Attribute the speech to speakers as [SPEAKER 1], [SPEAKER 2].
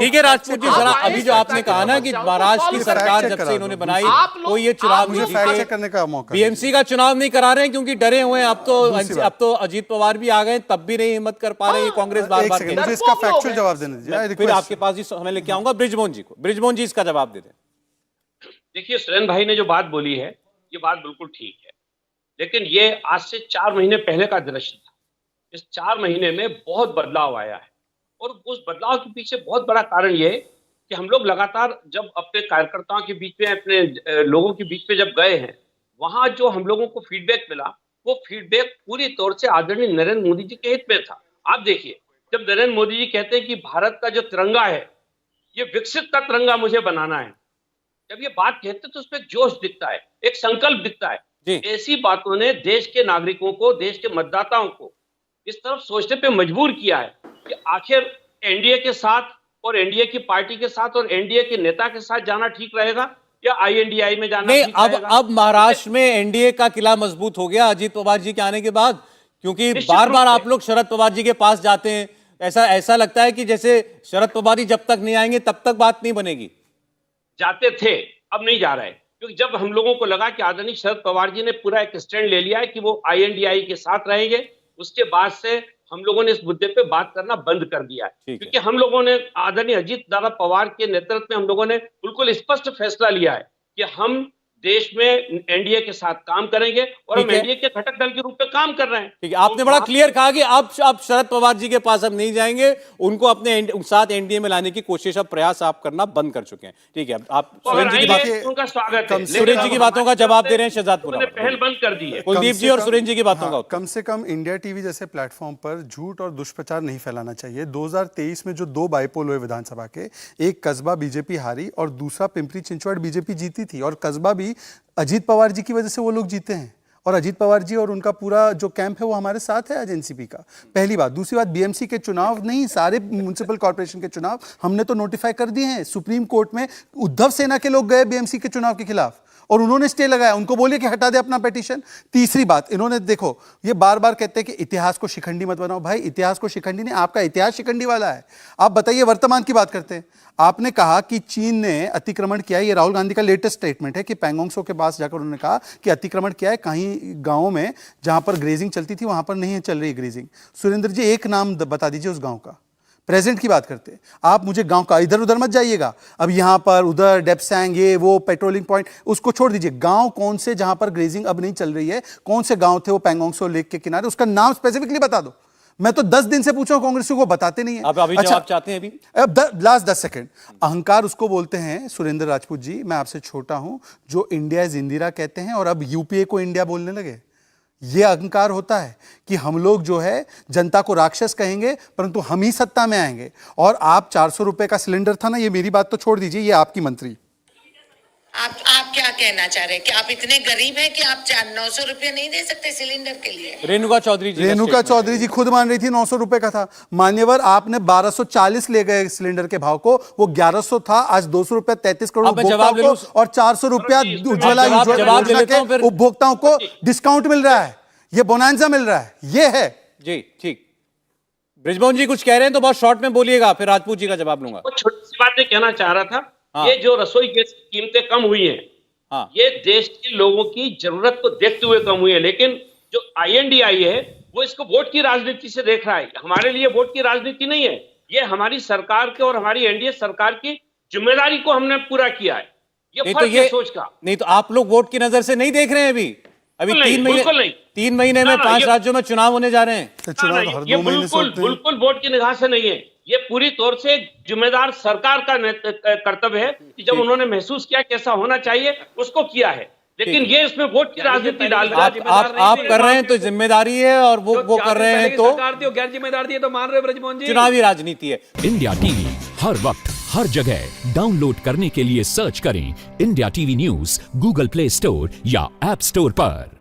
[SPEAKER 1] ठीक है राजपूत जी, जरा अभी जो आपने कहा ना कि महाराष्ट्र की सरकार जब से इन्होंने बनाई तो ये चुनाव नहीं जीते,
[SPEAKER 2] करने का मौका
[SPEAKER 1] बीएमसी का चुनाव नहीं करा रहे हैं क्योंकि डरे हुए हैं। अब तो अजीत पवार भी आ गए, तब भी नहीं हिम्मत कर पा रहे हैं कांग्रेस बार बार।
[SPEAKER 2] मुझे इसका फैक्चुअल जवाब देने दीजिए,
[SPEAKER 1] फिर आपके पास ही मैं लेके आऊंगा बृजमोहन जी को। बृजमोहन जी इसका जवाब दे दें।
[SPEAKER 3] देखिए, सुरेंद्र भाई ने जो बात बोली है ये बात बिल्कुल ठीक है, लेकिन ये आज से 4 महीने पहले का दृश्य था। इस 4 महीने में बहुत बदलाव आया है और उस बदलाव के पीछे बहुत बड़ा कारण ये है कि हम लोग लगातार जब अपने कार्यकर्ताओं के बीच में, अपने लोगों के बीच में जब गए हैं, वहां जो हम लोगों को फीडबैक मिला वो फीडबैक पूरी तौर से आदरणीय नरेंद्र मोदी जी के हित में था। आप देखिए, जब नरेंद्र मोदी जी कहते हैं कि भारत का जो तिरंगा है ये विकसित का तिरंगा मुझे बनाना है, जब ये बात कहते हैं तो उसमें जोश दिखता है, एक संकल्प दिखता है। ऐसी बातों ने देश के नागरिकों को, देश के मतदाताओं को इस तरफ सोचने पे मजबूर किया है कि आखिर एनडीए के साथ और एनडीए की पार्टी के साथ और एनडीए के नेता के साथ जाना ठीक रहेगा या आईएनडीआई में जाना ठीक रहेगा।
[SPEAKER 1] अब महाराष्ट्र में एनडीए का किला मजबूत हो गया अजीत पवार जी के आने के बाद, क्योंकि बार बार आप लोग शरद पवार जी के पास जाते हैं। ऐसा लगता है कि जैसे शरद पवार जी जब तक नहीं आएंगे तब तक बात नहीं बनेगी।
[SPEAKER 3] जाते थे, अब नहीं जा रहे, क्योंकि जब हम लोगों को लगा कि आदरणीय शरद पवार जी ने पूरा एक स्टैंड ले लिया है कि वो आईएनडीआई के साथ रहेंगे, उसके बाद से हम लोगों ने इस मुद्दे पे बात करना बंद कर दिया है। क्योंकि हम लोगों ने आदरणीय अजीत दादा पवार के नेतृत्व में हम लोगों ने बिल्कुल स्पष्ट फैसला लिया है कि हम देश में एनडीए के साथ काम करेंगे और हम एनडीए के घटक दल के रूप में काम कर रहे हैं।
[SPEAKER 1] ठीक है, आपने बड़ा क्लियर कहा कि अब शरद पवार जी के पास अब नहीं जाएंगे, उनको अपने साथ एनडीए में लाने की कोशिश, अब प्रयास आप करना बंद कर चुके हैं। ठीक है, आप सुरेंद्र जी की बातों का जवाब दे रहे हैं। शहजादपुर
[SPEAKER 3] पहल बंद कर दी है।
[SPEAKER 1] कुलदीप जी और सुरेंद्र जी की बातों का
[SPEAKER 2] कम से कम इंडिया टीवी जैसे प्लेटफॉर्म पर झूठ और दुष्प्रचार नहीं फैलाना चाहिए। 2023 में जो 2 बाईपोल हुए विधानसभा के, एक कस्बा बीजेपी हारी और दूसरा पिंपरी चिंचवड़ बीजेपी जीती थी, और कस्बा भी अजीत पवार जी की वजह से वो लोग जीते हैं, और अजीत पवार जी और उनका पूरा जो कैंप है वो हमारे साथ है आज एनसीपी का। पहली बात। दूसरी बात, बीएमसी के चुनाव नहीं, सारे म्युनिसिपल कॉर्पोरेशन के चुनाव हमने तो नोटिफाई कर दिए हैं। सुप्रीम कोर्ट में उद्धव सेना के लोग गए बीएमसी के चुनाव के खिलाफ और उन्होंने स्टे लगाया, उनको बोलिए कि हटा दे अपना पिटीशन। तीसरी बात, इन्होंने देखो ये बार बार कहते हैं कि इतिहास को शिखंडी मत बनाओ। भाई इतिहास को शिखंडी नहीं, आपका इतिहास शिखंडी वाला है। आप बताइए, वर्तमान की बात करते हैं। आपने कहा कि चीन ने अतिक्रमण किया है, ये राहुल गांधी का लेटेस्ट स्टेटमेंट है कि पैंगोंग त्सो के पास जाकर उन्होंने कहा कि अतिक्रमण किया है, कहीं गांवों में जहां पर ग्रेजिंग चलती थी वहां पर नहीं चल रही ग्रेजिंग। सुरेंद्र जी एक नाम बता दीजिए उस गांव का। प्रेजेंट की बात करते हैं आप, मुझे गांव का, इधर उधर मत जाइएगा। अब यहां पर उधर डेप्सैंग, ये वो पेट्रोलिंग पॉइंट, उसको छोड़ दीजिए। गांव कौन से जहां पर ग्रेजिंग अब नहीं चल रही है, कौन से गांव थे वो पैंगोंग त्सो लेक के किनारे, उसका नाम स्पेसिफिकली बता दो। मैं तो 10 दिन से पूछा हूं, कांग्रेस को बताते नहीं है।
[SPEAKER 1] अब अभी जवाब चाहते हैं अभी?
[SPEAKER 2] अब लास्ट 10 सेकंड। अहंकार उसको बोलते हैं सुरेंद्र राजपूत जी, मैं आपसे छोटा हूं, जो इंडिया इज इंदिरा कहते हैं और अब यूपीए को इंडिया बोलने लगे। यह अहंकार होता है कि हम लोग जो है जनता को राक्षस कहेंगे परंतु हम ही सत्ता में आएंगे। और आप 400 रुपए का सिलेंडर था ना, ये मेरी बात तो छोड़ दीजिए, ये आपकी मंत्री।
[SPEAKER 4] आप क्या कहना चाह रहे हैं कि आप इतने गरीब हैं कि आप 900 रुपये नहीं दे सकते सिलेंडर के लिए?
[SPEAKER 1] रेणुका चौधरी जी
[SPEAKER 2] खुद मान रही थी 900 रुपए का था। मान्यवर, आपने 1240 ले गए सिलेंडर के भाव को, वो 1100 था, आज 200 रुपए 33 करोड़ उपभोक्ताओं को और 400 रुपया उज्ज्वला योजना के उपभोक्ताओं को डिस्काउंट मिल रहा है, ये बोनांजा मिल रहा है, ये है जी। ठीक,
[SPEAKER 1] बृजमोहन जी कुछ कह रहे हैं तो बहुत शॉर्ट में बोलिएगा, फिर राजपूत जी का जवाब लूंगा।
[SPEAKER 3] छोटी सी बात कहना चाह रहा था। ये जो रसोई गैस की कीमतें कम हुई हैं, ये देश के लोगों की जरूरत को देखते हुए कम हुई है, लेकिन जो आईएनडीआई है वो इसको वोट की राजनीति से देख रहा है। हमारे लिए वोट की राजनीति नहीं है, ये हमारी सरकार के और हमारी एनडीए सरकार की जिम्मेदारी को हमने पूरा किया है। ये फर्क है सोच का।
[SPEAKER 1] नहीं तो आप लोग वोट की नजर से नहीं देख रहे हैं अभी 3 महीने में 5 राज्यों में चुनाव होने जा रहे हैं।
[SPEAKER 3] ये बिल्कुल वोट की निगाह से नहीं है, ये पूरी तौर से जिम्मेदार सरकार का कर्तव्य है कि जब उन्होंने महसूस किया कैसा होना चाहिए उसको किया है, लेकिन ये इसमें वोट की राजनीति डाल रहे हैं।
[SPEAKER 1] आप कर रहे हैं तो जिम्मेदारी है, और वो कर रहे हैं तो
[SPEAKER 5] गैर जिम्मेदारी है तो मान रहे बृजमोहन जी,
[SPEAKER 1] चुनावी राजनीति है।
[SPEAKER 6] इंडिया टीवी हर वक्त हर जगह डाउनलोड करने के लिए सर्च करें India TV news Google play store या ऐप स्टोर पर।